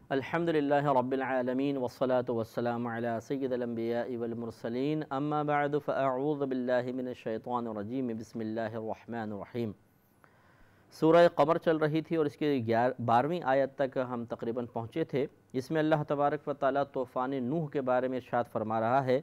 الحمدللہ رب العالمین والصلاة والسلام علی سید الانبیاء والمرسلین اما بعد فاعوذ باللہ من الشیطان الرجیم بسم اللہ الرحمن الرحیم۔ سورہ قمر چل رہی تھی اور اس کی 12ویں آیت تک ہم تقریباً پہنچے تھے۔ اس میں اللہ تبارک و تعالیٰ طوفان نوح کے بارے میں ارشاد فرما رہا ہے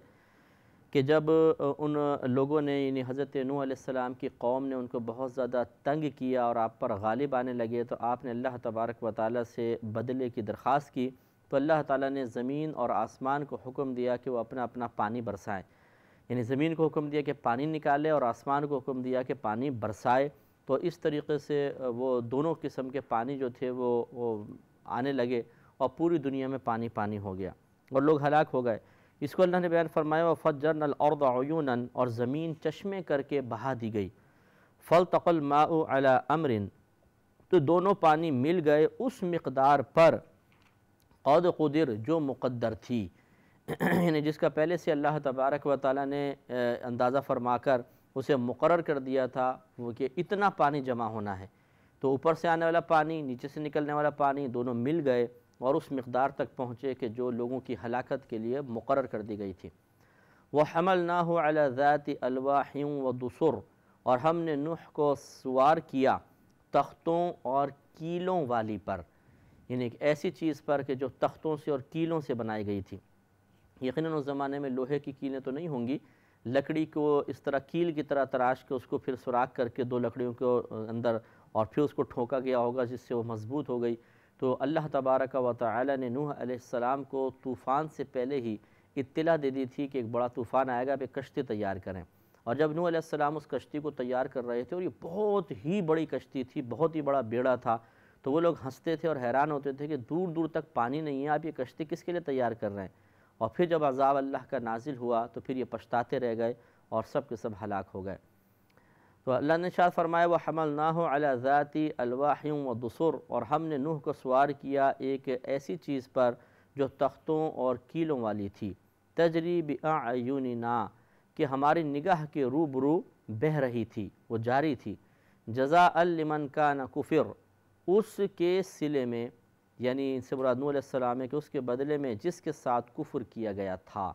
کہ جب ان لوگوں نے یعنی حضرت نوح علیہ السلام کی قوم نے ان کو بہت زیادہ تنگ کیا اور آپ پر غالب آنے لگے تو آپ نے اللہ تبارک و تعالیٰ سے بدلے کی درخواست کی، تو اللہ تعالیٰ نے زمین اور آسمان کو حکم دیا کہ وہ اپنا اپنا پانی برسائیں، یعنی زمین کو حکم دیا کہ پانی نکالے اور آسمان کو حکم دیا کہ پانی برسائے۔ تو اس طریقے سے وہ دونوں قسم کے پانی جو تھے وہ آنے لگے اور پوری دنیا میں پانی پانی ہو گیا اور لوگ ہلاک ہو گئے۔ اس کو اللہ نے بیان فرمایا وَفَجَّرْنَا الْأَرْضَ عُيُونًا، اور زمین چشمے کر کے بہا دی گئی۔ فَالْتَقَى الْمَاءُ عَلَىٰ أَمْرٍ، تو دونوں پانی مل گئے اس مقدار پر قَدْ قُدِر جو مقدر تھی، یعنی جس کا پہلے سے اللہ تبارک و تعالیٰ نے اندازہ فرما کر اسے مقرر کر دیا تھا وہ کہ اتنا پانی جمع ہونا ہے، تو اوپر سے آنے والا پانی نیچے سے نکلنے والا پانی دونوں مل گئے اور اس مقدار تک پہنچے کہ جو لوگوں کی ہلاکت کے لیے مقرر کر دی گئی تھی۔ وَحَمَلْنَاهُ عَلَى ذَاتِ أَلْوَاحٍ وَدُسُرٍ، اور ہم نے نوح کو سوار کیا تختوں اور کیلوں والی پر، یعنی ایک ایسی چیز پر کہ جو تختوں سے اور کیلوں سے بنائی گئی تھی۔ یقیناً اس زمانے میں لوہے کی کیلیں تو نہیں ہوں گی، لکڑی کو اس طرح کیل کی طرح تراش کے اس کو پھر سوراخ کر کے دو لکڑیوں کو اندر اور پھر اس کو ٹھوکا گیا ہوگا جس سے وہ مضبوط ہو گئی۔ تو اللہ تبارک و تعالی نے نوح علیہ السلام کو طوفان سے پہلے ہی اطلاع دے دی تھی کہ ایک بڑا طوفان آئے گا، آپ ایک کشتی تیار کریں۔ اور جب نوح علیہ السلام اس کشتی کو تیار کر رہے تھے اور یہ بہت ہی بڑی کشتی تھی، بہت ہی بڑا بیڑا تھا، تو وہ لوگ ہنستے تھے اور حیران ہوتے تھے کہ دور دور تک پانی نہیں ہے، آپ یہ کشتی کس کے لیے تیار کر رہے ہیں؟ اور پھر جب عذاب اللہ کا نازل ہوا تو پھر یہ پچھتاتے رہ گئے اور سب کے سب ہلاک ہو گئے۔ تو اللہ نے ارشاد فرمایا وَحَمَلْنَاهُ عَلَى ذَاتِ أَلْوَاحٍ وَدُسُرٍ، اور ہم نے نوح کو سوار کیا ایک ایسی چیز پر جو تختوں اور کیلوں والی تھی، تجری بِأَعْيُنِنَا، کہ ہماری نگاہ کے روبرو بہہ رہی تھی، وہ جاری تھی۔ جزاء لمن کان کفر، اس کے صلے میں، یعنی ان سے مراد نوح علیہ السلام ہے کہ اس کے بدلے میں جس کے ساتھ کفر کیا گیا تھا،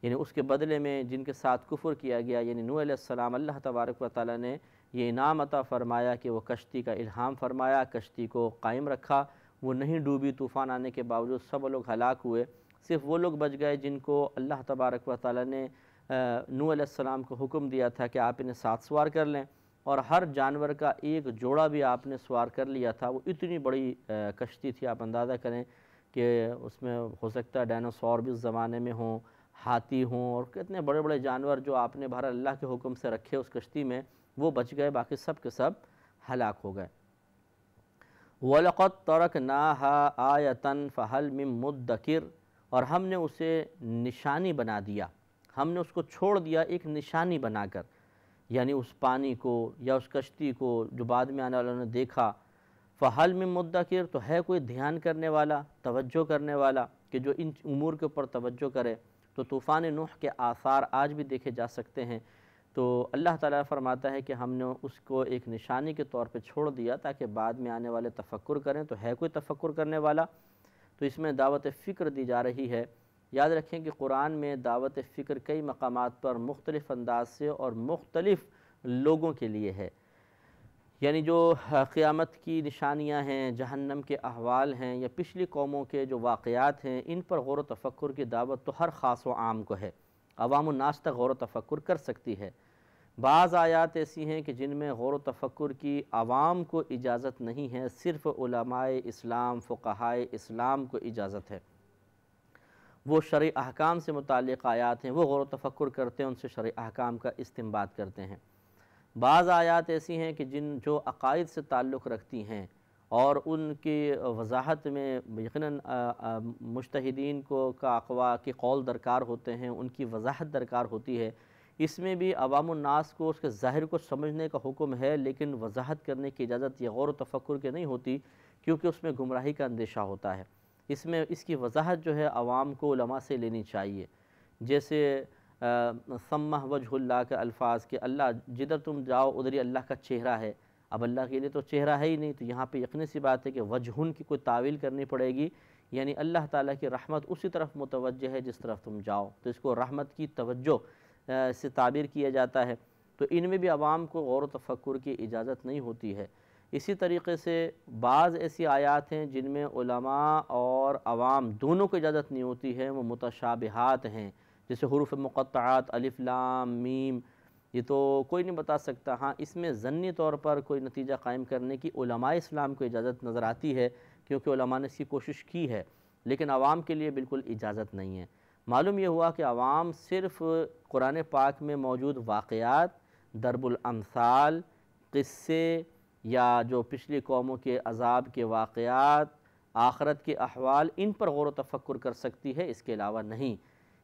یعنی اس کے بدلے میں جن کے ساتھ کفر کیا گیا، یعنی نوح علیہ السلام اللہ تبارک و تعالیٰ نے یہ انعام عطا فرمایا کہ وہ کشتی کا الہام فرمایا، کشتی کو قائم رکھا، وہ نہیں ڈوبی، طوفان آنے کے باوجود سب لوگ ہلاک ہوئے، صرف وہ لوگ بچ گئے جن کو اللہ تبارک و تعالیٰ نے نوح علیہ السلام کو حکم دیا تھا کہ آپ انہیں ساتھ سوار کر لیں، اور ہر جانور کا ایک جوڑا بھی آپ نے سوار کر لیا تھا۔ وہ اتنی بڑی کشتی تھی، آپ اندازہ کریں کہ اس میں ہو سکتا ہے ڈائناسور بھی اس زمانے میں ہوں، ہاتھی ہوں، اور کتنے بڑے بڑے جانور جو آپ نے بہرحال اللہ کے حکم سے رکھے اس کشتی میں، وہ بچ گئے، باقی سب کے سب ہلاک ہو گئے۔ وَلَقَدْ تَرَكْنَاهَا آیَةً فَهَلْ مِن مُدَّکِرٍ، اور ہم نے اسے نشانی بنا دیا، ہم نے اس کو چھوڑ دیا ایک نشانی بنا کر، یعنی اس پانی کو یا اس کشتی کو جو بعد میں آنے والوں نے دیکھا، فَهَلْ مِن مُدَّکِرٍ، تو ہے کوئی دھیان کرنے والا، توجہ کرنے والا کہ جو ان امور کے اوپر توجہ کرے۔ تو طوفان نوح کے آثار آج بھی دیکھے جا سکتے ہیں۔ تو اللہ تعالیٰ فرماتا ہے کہ ہم نے اس کو ایک نشانی کے طور پہ چھوڑ دیا تاکہ بعد میں آنے والے تفکر کریں، تو ہے کوئی تفکر کرنے والا؟ تو اس میں دعوت فکر دی جا رہی ہے۔ یاد رکھیں کہ قرآن میں دعوت فکر کئی مقامات پر مختلف انداز سے اور مختلف لوگوں کے لیے ہے، یعنی جو قیامت کی نشانیاں ہیں، جہنم کے احوال ہیں، یا پچھلی قوموں کے جو واقعات ہیں، ان پر غور و تفکر کی دعوت تو ہر خاص و عام کو ہے، عوام الناس تک غور و تفکر کر سکتی ہے۔ بعض آیات ایسی ہیں کہ جن میں غور و تفکر کی عوام کو اجازت نہیں ہے، صرف علماء اسلام، فقہائے اسلام کو اجازت ہے۔ وہ شرعی احکام سے متعلق آیات ہیں، وہ غور و تفکر کرتے ہیں، ان سے شرعی احکام کا استنباط کرتے ہیں۔ بعض آیات ایسی ہیں کہ جو عقائد سے تعلق رکھتی ہیں اور ان کی وضاحت میں یقیناً مجتہدین کے قول درکار ہوتے ہیں، ان کی وضاحت درکار ہوتی ہے۔ اس میں بھی عوام الناس کو اس کے ظاہر کو سمجھنے کا حکم ہے، لیکن وضاحت کرنے کی اجازت یہ غور و تفکر کی نہیں ہوتی، کیونکہ اس میں گمراہی کا اندیشہ ہوتا ہے۔ اس میں اس کی وضاحت جو ہے عوام کو علماء سے لینی چاہیے، جیسے ثمہ وجہ اللہ کے الفاظ کہ اللہ جدھر تم جاؤ ادھر ہی اللہ کا چہرہ ہے۔ اب اللہ کے لیے تو چہرہ ہے ہی نہیں، تو یہاں پہ یقینی سی بات ہے کہ وجہن کی کوئی تعویل کرنی پڑے گی یعنی اللہ تعالیٰ کی رحمت اسی طرف متوجہ ہے جس طرف تم جاؤ، تو اس کو رحمت کی توجہ سے تعبیر کیا جاتا ہے۔ تو ان میں بھی عوام کو غور و تفکر کی اجازت نہیں ہوتی ہے۔ اسی طریقے سے بعض ایسی آیات ہیں جن میں علماء اور عوام دونوں کو اجازت نہیں ہوتی ہے، وہ متشابہات ہیں، جیسے حروف مقطعات الف لام میم، یہ تو کوئی نہیں بتا سکتا۔ ہاں اس میں ضمنی طور پر کوئی نتیجہ قائم کرنے کی علماء اسلام کو اجازت نظر آتی ہے، کیونکہ علماء نے اس کی کوشش کی ہے، لیکن عوام کے لیے بالکل اجازت نہیں ہے۔ معلوم یہ ہوا کہ عوام صرف قرآن پاک میں موجود واقعات، ضرب الامثال، قصے یا جو پچھلی قوموں کے عذاب کے واقعات، آخرت کے احوال، ان پر غور و تفکر کر سکتی ہے، اس کے علاوہ نہیں۔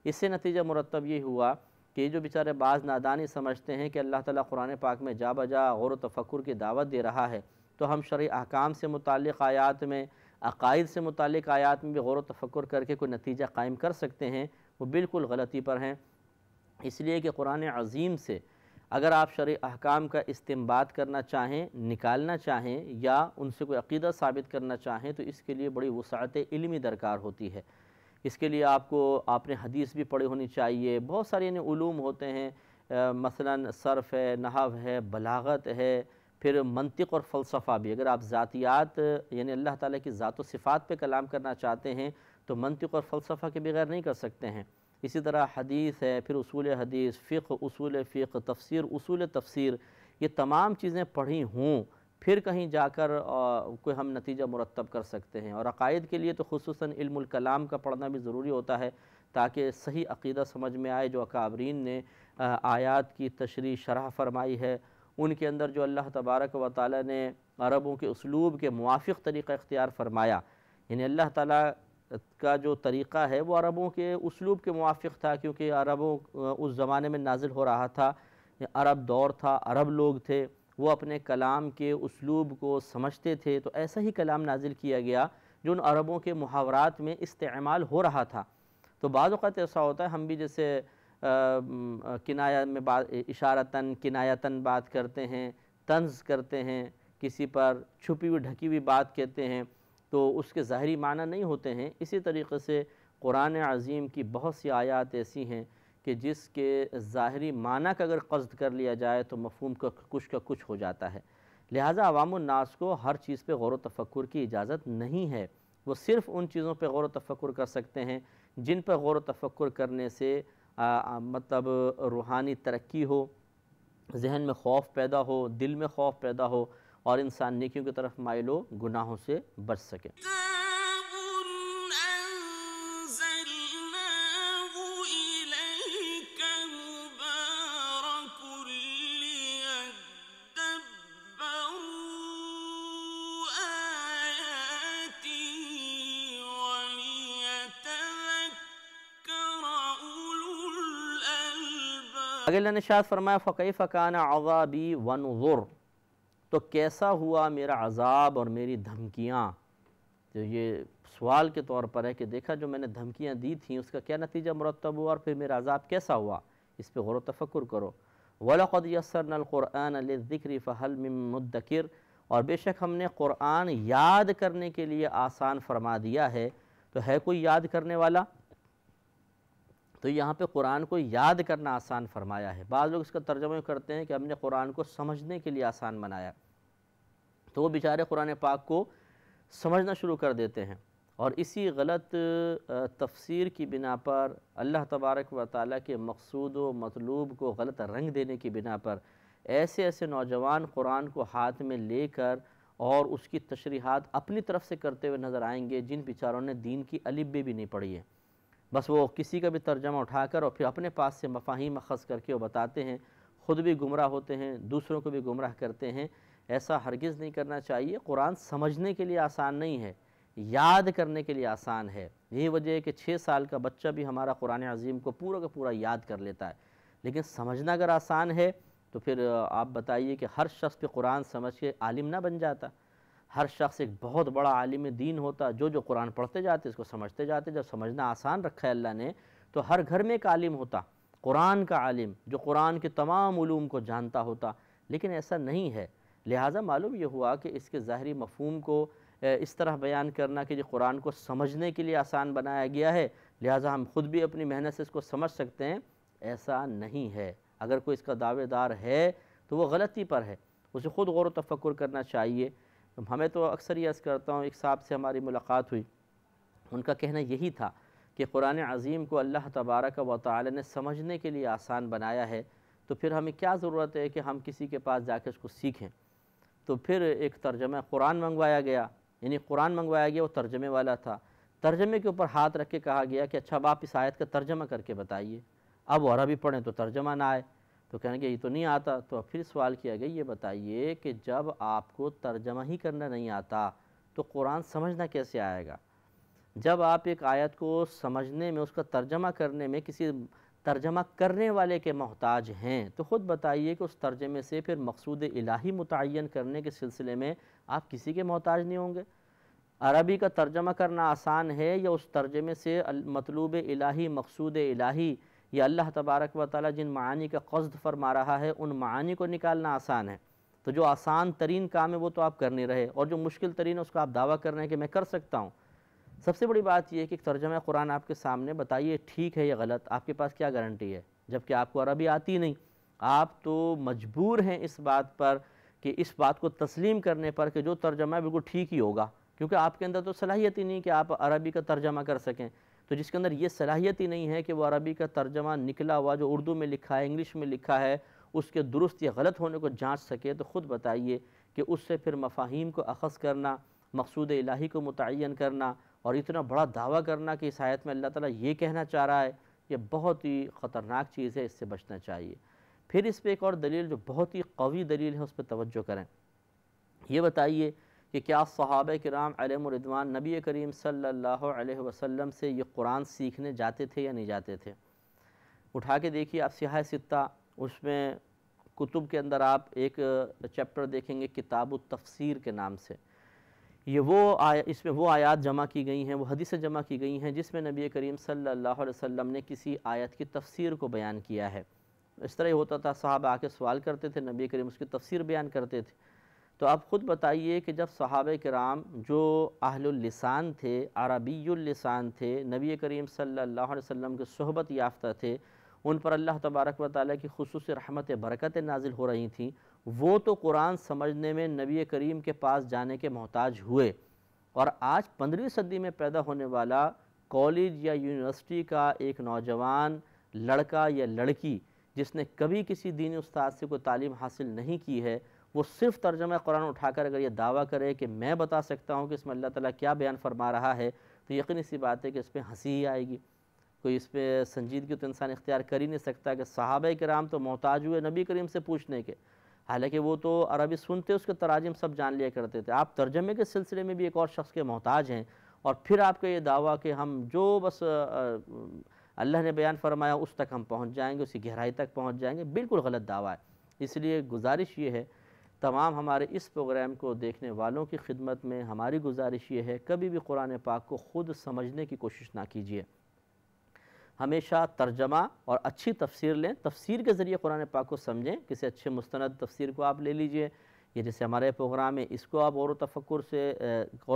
اس سے نتیجہ مرتب یہ ہوا کہ جو بیچارے بعض نادانی سمجھتے ہیں کہ اللہ تعالیٰ قرآن پاک میں جا بجا غور و تفکر کی دعوت دے رہا ہے، تو ہم شرعی احکام سے متعلق آیات میں، عقائد سے متعلق آیات میں بھی غور و تفکر کر کے کوئی نتیجہ قائم کر سکتے ہیں، وہ بالکل غلطی پر ہیں۔ اس لیے کہ قرآن عظیم سے اگر آپ شرعی احکام کا استنباط کرنا چاہیں، نکالنا چاہیں، یا ان سے کوئی عقیدہ ثابت کرنا چاہیں، تو اس کے لیے بڑی وسعت علمی درکار ہوتی ہے۔ اس کے لیے آپ نے حدیث بھی پڑھی ہونی چاہیے، بہت سارے علوم ہوتے ہیں، مثلا صرف ہے، نحو ہے، بلاغت ہے، پھر منطق اور فلسفہ بھی۔ اگر آپ ذاتیات یعنی اللہ تعالیٰ کی ذات و صفات پہ کلام کرنا چاہتے ہیں تو منطق اور فلسفہ کے بغیر نہیں کر سکتے ہیں۔ اسی طرح حدیث ہے، پھر اصول حدیث، فقہ، اصول فقہ، تفسیر، اصول تفسیر، یہ تمام چیزیں پڑھی ہوں پھر کہیں جا کر کوئی ہم نتیجہ مرتب کر سکتے ہیں۔ اور عقائد کے لیے تو خصوصاً علم الکلام کا پڑھنا بھی ضروری ہوتا ہے، تاکہ صحیح عقیدہ سمجھ میں آئے۔ جو اکابرین نے آیات کی تشریح شرح فرمائی ہے، ان کے اندر جو اللہ تبارک و تعالیٰ نے عربوں کے اسلوب کے موافق طریقہ اختیار فرمایا، یعنی اللہ تعالیٰ کا جو طریقہ ہے وہ عربوں کے اسلوب کے موافق تھا، کیونکہ عربوں اس زمانے میں نازل ہو رہا تھا، عرب دور تھا، عرب لوگ تھے، وہ اپنے کلام کے اسلوب کو سمجھتے تھے، تو ایسا ہی کلام نازل کیا گیا جو ان عربوں کے محاورات میں استعمال ہو رہا تھا۔ تو بعض اوقات ایسا ہوتا ہے ہم بھی جیسے کنایہ میں اشارتاً کنایتاً بات کرتے ہیں، طنز کرتے ہیں، کسی پر چھپی ہوئی ڈھکی ہوئی بات کہتے ہیں، تو اس کے ظاہری معنی نہیں ہوتے ہیں۔ اسی طریقے سے قرآن عظیم کی بہت سی آیات ایسی ہیں کہ جس کے ظاہری معنی کا اگر قصد کر لیا جائے تو مفہوم کا کچھ ہو جاتا ہے۔ لہٰذا عوام الناس کو ہر چیز پہ غور و تفکر کی اجازت نہیں ہے، وہ صرف ان چیزوں پہ غور و تفکر کر سکتے ہیں جن پر غور و تفکر کرنے سے مطلب روحانی ترقی ہو، ذہن میں خوف پیدا ہو، دل میں خوف پیدا ہو، اور انسان نیکیوں کی طرف مائل ہو، گناہوں سے بچ سکے۔ آگے اللہ نے ارشاد فرمایا فَكَيْفَ كَانَ عَذَابِي وَنُذُرْ، تو کیسا ہوا میرا عذاب اور میری دھمکیاں۔ تو یہ سوال کے طور پر ہے کہ دیکھا جو میں نے دھمکیاں دی تھیں اس کا کیا نتیجہ مرتب ہوا، اور پھر میرا عذاب کیسا ہوا، اس پہ غور و تفکر کرو۔ وَلَقَدْ يَسَّرْنَا الْقُرْآنَ لِلذِّكْرِ فَهَلْ مِن مُدَّكِرٍ، اور بے شک ہم نے قرآن یاد کرنے کے لیے آسان فرما دیا ہے، تو ہے کوئی یاد کرنے والا؟ تو یہاں پہ قرآن کو یاد کرنا آسان فرمایا ہے۔ بعض لوگ اس کا ترجمہ کرتے ہیں کہ ہم نے قرآن کو سمجھنے کے لیے آسان بنایا، تو وہ بیچارے قرآن پاک کو سمجھنا شروع کر دیتے ہیں، اور اسی غلط تفسیر کی بنا پر اللہ تبارک و تعالیٰ کے مقصود و مطلوب کو غلط رنگ دینے کی بنا پر ایسے ایسے نوجوان قرآن کو ہاتھ میں لے کر اور اس کی تشریحات اپنی طرف سے کرتے ہوئے نظر آئیں گے، جن بیچاروں نے دین کی الف ب بھی نہیں پڑھی ہے۔ بس وہ کسی کا بھی ترجمہ اٹھا کر اور پھر اپنے پاس سے مفاہیم اخذ کر کے وہ بتاتے ہیں، خود بھی گمراہ ہوتے ہیں، دوسروں کو بھی گمراہ کرتے ہیں۔ ایسا ہرگز نہیں کرنا چاہیے۔ قرآن سمجھنے کے لیے آسان نہیں ہے، یاد کرنے کے لیے آسان ہے۔ یہی وجہ ہے کہ 6 سال کا بچہ بھی ہمارا قرآن عظیم کو پورا کا پورا یاد کر لیتا ہے، لیکن سمجھنا اگر آسان ہے تو پھر آپ بتائیے کہ ہر شخص پہ قرآن سمجھ کے عالم نہ بن جاتا، ہر شخص ایک بہت بڑا عالم دین ہوتا، جو قرآن پڑھتے جاتے اس کو سمجھتے جاتے۔ جب سمجھنا آسان رکھا ہے اللہ نے تو ہر گھر میں ایک عالم ہوتا، قرآن کا عالم، جو قرآن کے تمام علوم کو جانتا ہوتا، لیکن ایسا نہیں ہے۔ لہٰذا معلوم یہ ہوا کہ اس کے ظاہری مفہوم کو اس طرح بیان کرنا کہ جو قرآن کو سمجھنے کے لیے آسان بنایا گیا ہے لہٰذا ہم خود بھی اپنی محنت سے اس کو سمجھ سکتے ہیں، ایسا نہیں ہے۔ اگر کوئی اس کا دعوے دار ہے تو وہ غلطی پر ہے، اسے خود غور و تفکر کرنا چاہیے۔ ہمیں تو اکثر یہ عرض کرتا ہوں، ایک صاحب سے ہماری ملاقات ہوئی، ان کا کہنا یہی تھا کہ قرآن عظیم کو اللہ تبارک و تعالی نے سمجھنے کے لیے آسان بنایا ہے، تو پھر ہمیں کیا ضرورت ہے کہ ہم کسی کے پاس جا کے اس کو سیکھیں۔ تو پھر ایک ترجمہ قرآن منگوایا گیا، یعنی قرآن منگوایا گیا، وہ ترجمے والا تھا۔ ترجمے کے اوپر ہاتھ رکھ کے کہا گیا کہ اچھا اب آپ اس آیت کا ترجمہ کر کے بتائیے۔ اب وہ عربی پڑھیں تو ترجمہ نہ آئے تو کہیں گے یہ تو نہیں آتا، تو پھر سوال کیا گیا یہ بتائیے کہ جب آپ کو ترجمہ ہی کرنا نہیں آتا تو قرآن سمجھنا کیسے آئے گا؟ جب آپ ایک آیت کو سمجھنے میں، اس کا ترجمہ کرنے میں کسی ترجمہ کرنے والے کے محتاج ہیں تو خود بتائیے کہ اس ترجمے سے پھر مقصود الہی متعین کرنے کے سلسلے میں آپ کسی کے محتاج نہیں ہوں گے۔ عربی کا ترجمہ کرنا آسان ہے یا اس ترجمے سے مطلوب الہی، مقصود الہی یا اللہ تبارک و تعالی جن معانی کا قصد فرما رہا ہے ان معانی کو نکالنا آسان ہے؟ تو جو آسان ترین کام ہے وہ تو آپ کر نہیں رہے، اور جو مشکل ترین ہے اس کا آپ دعویٰ کر رہے ہیں کہ میں کر سکتا ہوں۔ سب سے بڑی بات یہ ہے کہ ایک ترجمہ قرآن آپ کے سامنے، بتائیے ٹھیک ہے یا غلط، آپ کے پاس کیا گارنٹی ہے؟ جبکہ آپ کو عربی آتی نہیں، آپ تو مجبور ہیں اس بات پر کہ اس بات کو تسلیم کرنے پر کہ جو ترجمہ ہے بالکل ٹھیک ہی ہوگا، کیونکہ آپ کے اندر تو صلاحیت ہی نہیں کہ آپ عربی کا ترجمہ کر سکیں۔ تو جس کے اندر یہ صلاحیت ہی نہیں ہے کہ وہ عربی کا ترجمہ نکلا ہوا جو اردو میں لکھا ہے، انگلش میں لکھا ہے، اس کے درست یا غلط ہونے کو جانچ سکے، تو خود بتائیے کہ اس سے پھر مفاہیم کو اخذ کرنا، مقصود الہی کو متعین کرنا اور اتنا بڑا دعویٰ کرنا کہ اس آیت میں اللہ تعالیٰ یہ کہنا چاہ رہا ہے، یہ بہت ہی خطرناک چیز ہے، اس سے بچنا چاہیے۔ پھر اس پہ ایک اور دلیل جو بہت ہی قوی دلیل ہے، اس پہ توجہ کریں۔ یہ بتائیے کہ کیا صحابہ کرام علیہم الرضوان نبی کریم صلی اللہ علیہ وسلم سے یہ قرآن سیکھنے جاتے تھے یا نہیں جاتے تھے؟ اٹھا کے دیکھیے آپ سیاہ ستہ، اس میں کتب کے اندر آپ ایک چیپٹر دیکھیں گے کتاب التفسیر کے نام سے۔ اس میں وہ آیات جمع کی گئی ہیں، وہ حدیثیں جمع کی گئی ہیں جس میں نبی کریم صلی اللہ علیہ وسلم نے کسی آیت کی تفسیر کو بیان کیا ہے۔ اس طرح ہوتا تھا، صحابہ آ کے سوال کرتے تھے، نبی کریم اس کی تفسیر بیان کرتے تھے۔ تو آپ خود بتائیے کہ جب صحابہ کرام جو اہل اللسان تھے، عربی اللسان تھے، نبی کریم صلی اللہ علیہ وسلم کے صحبت یافتہ تھے، ان پر اللہ تبارک و تعالیٰ کی خصوصی رحمت برکتیں نازل ہو رہی تھیں، وہ تو قرآن سمجھنے میں نبی کریم کے پاس جانے کے محتاج ہوئے، اور آج 15ویں صدی میں پیدا ہونے والا کالج یا یونیورسٹی کا ایک نوجوان لڑکا یا لڑکی جس نے کبھی کسی دینی استاد سے کوئی تعلیم حاصل نہیں کی ہے، وہ صرف ترجمہ قرآن اٹھا کر اگر یہ دعویٰ کرے کہ میں بتا سکتا ہوں کہ اس میں اللہ تعالیٰ کیا بیان فرما رہا ہے، تو یقینی سی بات ہے کہ اس پہ ہنسی ہی آئے گی۔ کوئی اس پہ سنجیدگی تو انسان اختیار کر ہی نہیں سکتا کہ صحابہ کرام تو محتاج ہوئے نبی کریم سے پوچھنے کے، حالانکہ وہ تو عربی سنتے، اس کے تراجم سب جان لیا کرتے تھے۔ آپ ترجمے کے سلسلے میں بھی ایک اور شخص کے محتاج ہیں، اور پھر آپ کا یہ دعویٰ کہ ہم جو بس اللہ نے بیان فرمایا اس تک ہم پہنچ جائیں گے، اسی گہرائی تک پہنچ جائیں گے، بالکل غلط دعویٰ ہے۔ اس لیے گزارش یہ ہے، تمام ہمارے اس پروگرام کو دیکھنے والوں کی خدمت میں ہماری گزارش یہ ہے، کبھی بھی قرآن پاک کو خود سمجھنے کی کوشش نہ کیجیے، ہمیشہ ترجمہ اور اچھی تفسیر لیں، تفسیر کے ذریعے قرآن پاک کو سمجھیں۔ کسی اچھے مستند تفسیر کو آپ لے لیجئے، یہ جیسے ہمارے پروگرام ہے، اس کو آپ غور و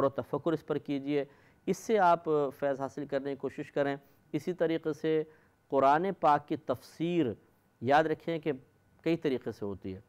تفکر اس پر کیجئے، اس سے آپ فیض حاصل کرنے کی کوشش کریں۔ اسی طریقے سے قرآن پاک کی تفسیر یاد رکھیں کہ کئی طریقے سے ہوتی ہے۔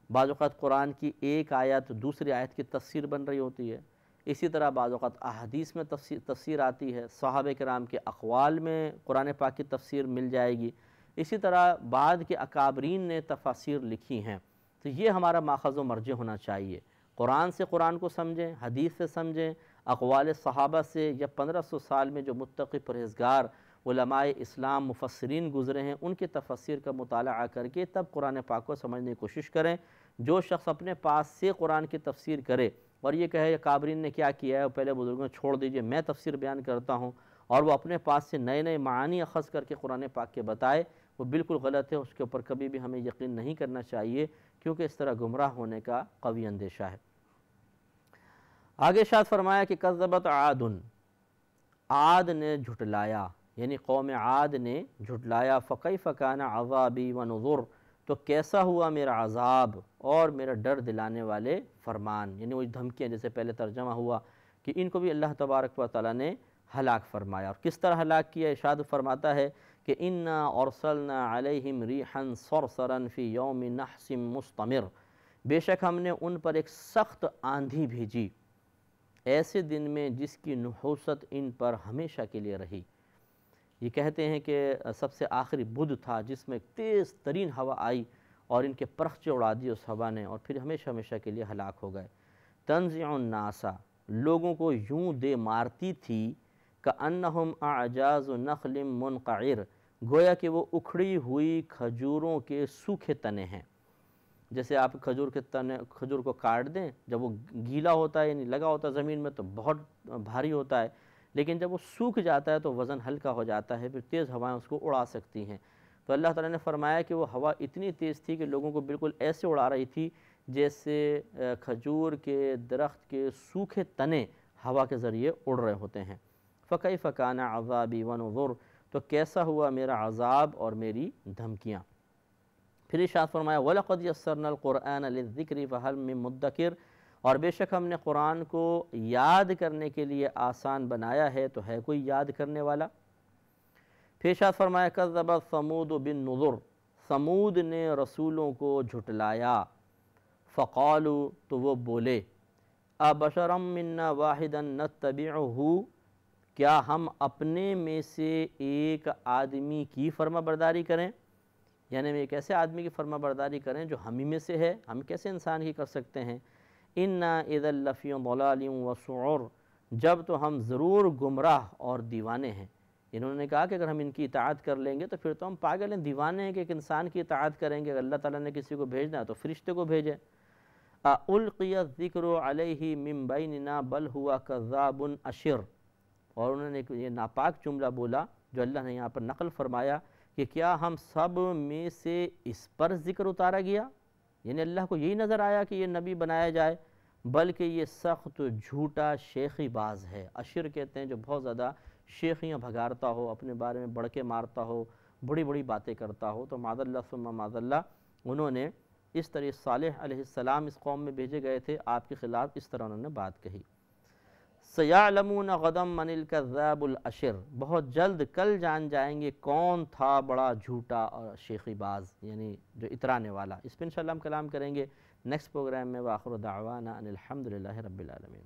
بعض اوقات قرآن کی ایک آیت دوسری آیت کی تفسیر بن رہی ہوتی ہے، اسی طرح بعض اوقات احادیث میں تفسیر آتی ہے، صحابہ کرام کے اقوال میں قرآن پاک کی تفسیر مل جائے گی، اسی طرح بعد کے اکابرین نے تفاسیر لکھی ہیں۔ تو یہ ہمارا ماخذ و مرجع ہونا چاہیے، قرآن سے قرآن کو سمجھیں، حدیث سے سمجھیں، اقوال صحابہ سے یا 1500 سال میں جو متقی پرہیزگار علماء اسلام مفسرین گزرے ہیں ان کے تفسیر کا مطالعہ کر کے تب قرآن پاک کو سمجھنے کی کوشش کریں۔ جو شخص اپنے پاس سے قرآن کی تفسیر کرے اور یہ کہے کابرین نے کیا کیا ہے، وہ پہلے بزرگوں چھوڑ دیجئے، میں تفسیر بیان کرتا ہوں، اور وہ اپنے پاس سے نئے نئے معانی اخذ کر کے قرآن پاک کے بتائے، وہ بالکل غلط ہے، اس کے اوپر کبھی بھی ہمیں یقین نہیں کرنا چاہیے، کیونکہ اس طرح گمراہ ہونے کا قوی اندیشہ ہے۔ آگے ارشاد فرمایا کہ کذبت عاد، عاد نے جھٹلایا، یعنی قوم عاد نے جھٹلایا، فکیف کان عذابی ونذر، تو کیسا ہوا میرا عذاب اور میرا ڈر دلانے والے فرمان، یعنی وہ دھمکیاں جیسے پہلے ترجمہ ہوا کہ ان کو بھی اللہ تبارک و تعالیٰ نے ہلاک فرمایا۔ اور کس طرح ہلاک کیا؟ ارشاد فرماتا ہے کہ اِنَّا أَرْسَلْنَا عَلَيْهِمْ رِيحًا صَرْصَرًا فِي يَوْمِ نَحْسٍ مُسْتَمِرٍ، بے شک ہم نے ان پر ایک سخت آندھی بھیجی ایسے دن میں جس کی نحوست ان پر ہمیشہ کے لیے رہی۔ یہ کہتے ہیں کہ سب سے آخری بدھ تھا جس میں تیز ترین ہوا آئی اور ان کے پرخچے اڑا دیے اس ہوا نے، اور پھر ہمیشہ ہمیشہ کے لیے ہلاک ہو گئے۔ تنزع الناس، لوگوں کو یوں دے مارتی تھی، کأنہم اعجاز نخل منقعر، گویا کہ وہ اکھڑی ہوئی کھجوروں کے سوکھے تنے ہیں۔ جیسے آپ کھجور کو کاٹ دیں، جب وہ گیلا ہوتا ہے یعنی لگا ہوتا ہے زمین میں تو بہت بھاری ہوتا ہے، لیکن جب وہ سوکھ جاتا ہے تو وزن ہلکا ہو جاتا ہے، پھر تیز ہوائیں اس کو اڑا سکتی ہیں۔ تو اللہ تعالیٰ نے فرمایا کہ وہ ہوا اتنی تیز تھی کہ لوگوں کو بالکل ایسے اڑا رہی تھی جیسے کھجور کے درخت کے سوکھے تنے ہوا کے ذریعے اڑ رہے ہوتے ہیں۔ فَكَيْفَ كَانَ عَذَابِي وَنُذُرْ، تو کیسا ہوا میرا عذاب اور میری دھمکیاں۔ پھر ارشاد فرمایا وَلَقَدْ يَسَّرْنَا الْقُرْآنَ لِلذِّكْرِ فَهَلْ مِن مُدَّكِرٍ، اور بے شک ہم نے قرآن کو یاد کرنے کے لیے آسان بنایا ہے، تو ہے کوئی یاد کرنے والا؟ پھر ارشاد فرمایا كَذَّبَتْ ثَمُودُ بِالنُّذُرِ، ثمود نے رسولوں کو جھٹلایا۔ فَقَالُوا، تو وہ بولے أَبَشَرًا مِنَّا وَاحِدًا نَتَّبِعُهُ، کیا ہم اپنے میں سے ایک آدمی کی فرما برداری کریں؟ یعنی ہم ایک ایسے آدمی کی فرما برداری کریں جو ہم ہی میں سے ہے، ہم کیسے انسان کی کر سکتے ہیں؟ إِنَّا إِذًا لَفِي ضَلَالٍ وَسُعُرٍ، جب تو ہم ضرور گمراہ اور دیوانے ہیں۔ انہوں نے کہا کہ اگر ہم ان کی اطاعت کر لیں گے تو پھر تو ہم پاگل ہیں، دیوانے ہیں کہ ایک انسان کی اطاعت کریں گے۔ اگر اللہ تعالیٰ نے کسی کو بھیجنا ہے تو فرشتے کو بھیجے۔ أَأُلْقِيَ الذِّكْرُ عَلَيْهِ مِن بَيْنِنَا بَلْ هُوَ كَذَّابٌ أَشِرٌ، اور انہوں نے یہ ناپاک جملہ بولا جو اللہ نے یہاں پر نقل فرمایا کہ کیا ہم سب میں سے اس پر ذکر اتارا گیا؟ یعنی اللہ کو یہی نظر آیا کہ یہ نبی بنایا جائے، بلکہ یہ سخت جھوٹا شیخی باز ہے۔ اشر کہتے ہیں جو بہت زیادہ شیخیاں بھگارتا ہو، اپنے بارے میں بڑھ کے مارتا ہو، بڑی بڑی باتیں کرتا ہو۔ تو معاذ اللہ ثم معاذ اللہ، انہوں نے اس طرح صالح علیہ السلام اس قوم میں بھیجے گئے تھے، آپ کے خلاف اس طرح انہوں نے بات کہی۔ سَيَعْلَمُونَ غَدًا مَنِ الْكَذَّابُ الْأَشِرُ، بہت جلد کل جان جائیں گے کون تھا بڑا جھوٹا اور شیخی باز، یعنی جو اترانے والا۔ اس پہ انشاءاللہ ہم کلام کریں گے نیکسٹ پروگرام میں۔ وآخر دعوانا ان الحمدللہ رب العالمین۔